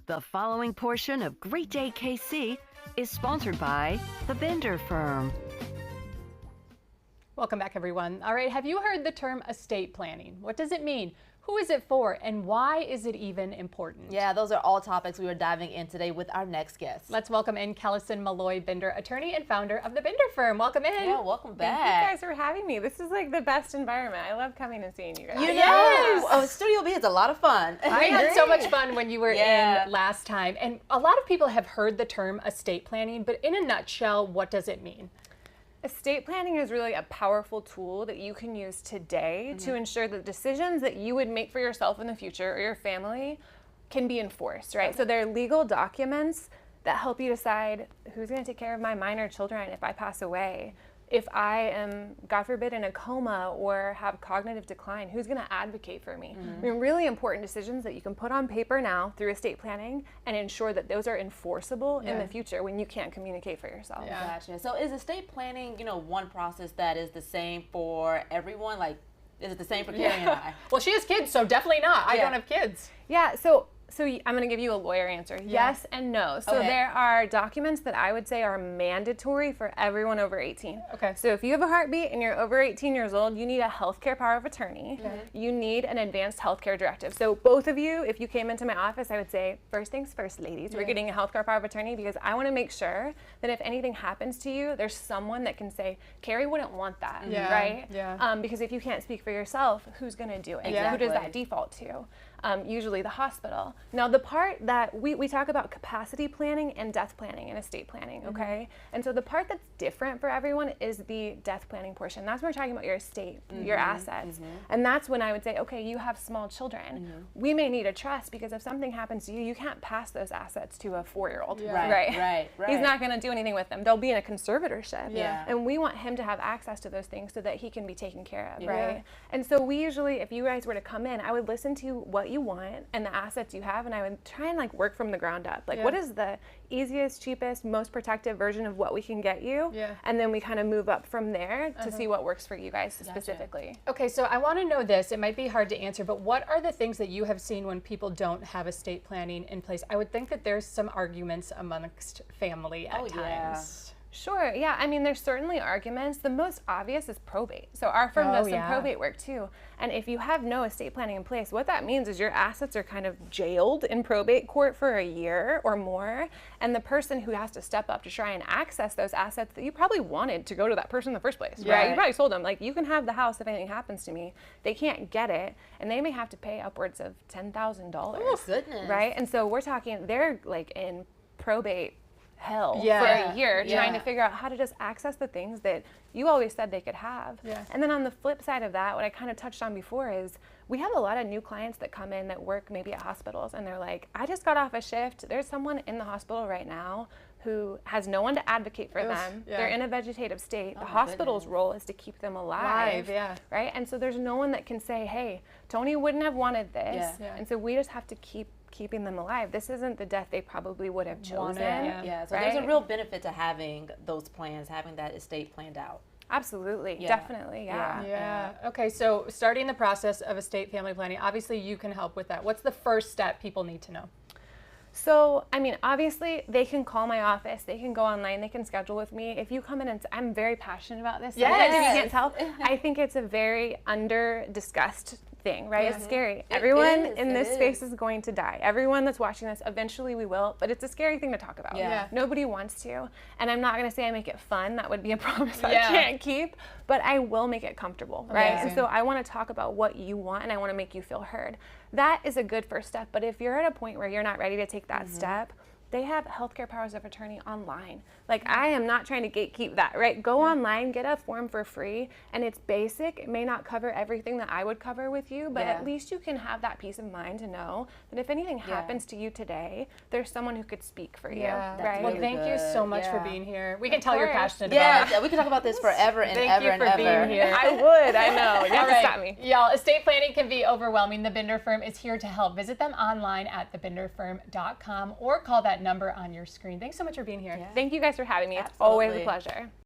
The following portion of Great Day KC is sponsored by the Bender Firm. Welcome back, everyone. All right, have you heard the term estate planning? What does it mean? Who is it for, and why is it even important? Yeah, those are all topics we are diving in today with our next guest. Let's welcome in Kellison Malloy Bender, attorney and founder of the Bender Firm. Welcome in. Yeah, welcome back. Thank you guys for having me. This is like the best environment. I love coming and seeing you guys. You know, Yes. Studio B is a lot of fun. We had so much fun when you were Yeah. in last time. And a lot of people have heard the term estate planning, but in a nutshell, what does it mean? Estate planning is really a powerful tool that you can use today to ensure that decisions that you would make for yourself in the future or your family can be enforced, right? So they're legal documents that help you decide who's going to take care of my minor children if I pass away. If I am, God forbid, in a coma or have cognitive decline, who's going to advocate for me? I mean, really important decisions that you can put on paper now through estate planning and ensure that those are enforceable in the future when you can't communicate for yourself. Yeah. Gotcha. So is estate planning, one process that is the same for everyone? Like, is it the same for Carrie and I? Well, she has kids, so definitely not. I Yeah. don't have kids. Yeah, so I'm going to give you a lawyer answer. Yes and no. So Okay. there are documents that I would say are mandatory for everyone over 18. Okay. So if you have a heartbeat and you're over 18 years old, you need a healthcare power of attorney. You need an advanced healthcare directive. So both of you, if you came into my office, I would say, first things first, ladies, we're getting a healthcare power of attorney because I want to make sure that if anything happens to you, there's someone that can say, Carrie wouldn't want that, Yeah. right? Yeah. Because if you can't speak for yourself, who's going to do it? Yeah. Who does that Exactly. default to? Usually the hospital. Now the part that we talk about capacity planning and death planning and estate planning, okay? And so the part that's different for everyone is the death planning portion. That's when we're talking about your estate, your assets. And that's when I would say, okay, you have small children. We may need a trust because if something happens to you, you can't pass those assets to a 4-year-old, Right. He's not going to do anything with them. They'll be in a conservatorship. Yeah. And we want him to have access to those things so that he can be taken care of, Yeah. right? And so we usually, if you guys were to come in, I would listen to what you want and the assets you have, and I would try and work from the ground up. What is the easiest, cheapest, most protective version of what we can get you? Yeah. And then we kind of move up from there to see what works for you guys specifically. Okay, so I want to know this. It might be hard to answer, but what are the things that you have seen when people don't have estate planning in place? I would think that there's some arguments amongst family at times. Sure, yeah. I mean, there's certainly arguments. The most obvious is probate. So our firm does some probate work too. And if you have no estate planning in place, what that means is your assets are kind of jailed in probate court for a year or more. And the person who has to step up to try and access those assets that you probably wanted to go to that person in the first place, right? You probably told them, you can have the house if anything happens to me. They can't get it. And they may have to pay upwards of $10,000. Oh, goodness. Right? And so we're talking, they're in probate hell Yeah. for a year trying to figure out how to just access the things that you always said they could have. Yeah. And then on the flip side of that, what I kind of touched on before is we have a lot of new clients that come in that work maybe at hospitals and they're like, I just got off a shift. There's someone in the hospital right now who has no one to advocate for them. yeah. They're in a vegetative state. The my hospital's goodness. role is to keep them alive. Right? And so there's no one that can say, hey, Toni wouldn't have wanted this. Yeah. And so we just have to keeping them alive. This isn't the death they probably would have chosen. Yeah, so there's a real benefit to having those plans, having that estate planned out. Absolutely, Yeah. definitely, Yeah. Okay, so starting the process of estate family planning, obviously you can help with that. What's the first step people need to know? So, I mean, obviously they can call my office, they can go online, they can schedule with me. If you come in and I'm very passionate about this. Yes. If you can't tell, I think it's a very under-discussed thing, right? It's scary. Everyone in this space is going to die. Everyone that's watching this, eventually we will, but it's a scary thing to talk about. Yeah. Nobody wants to. And I'm not going to say I make it fun. That would be a promise I can't keep, but I will make it comfortable, right? And so I want to talk about what you want and I want to make you feel heard. That is a good first step, but if you're at a point where you're not ready to take that step, they have healthcare powers of attorney online. I am not trying to gatekeep that, right? Go online, get a form for free, and it's basic. It may not cover everything that I would cover with you, but at least you can have that peace of mind to know that if anything happens to you today, there's someone who could speak for you, right? Well, really thank you so much for being here. We can tell you're passionate about it. Yeah, we can talk about this forever and Thank ever you and for ever. being here. I would, I know. You have to stop me. Y'all, estate planning can be overwhelming. The Bender Firm is here to help. Visit them online at thebenderfirm.com or call that number on your screen. Thanks so much for being here. Thank you guys for having me. It's Absolutely. always a pleasure.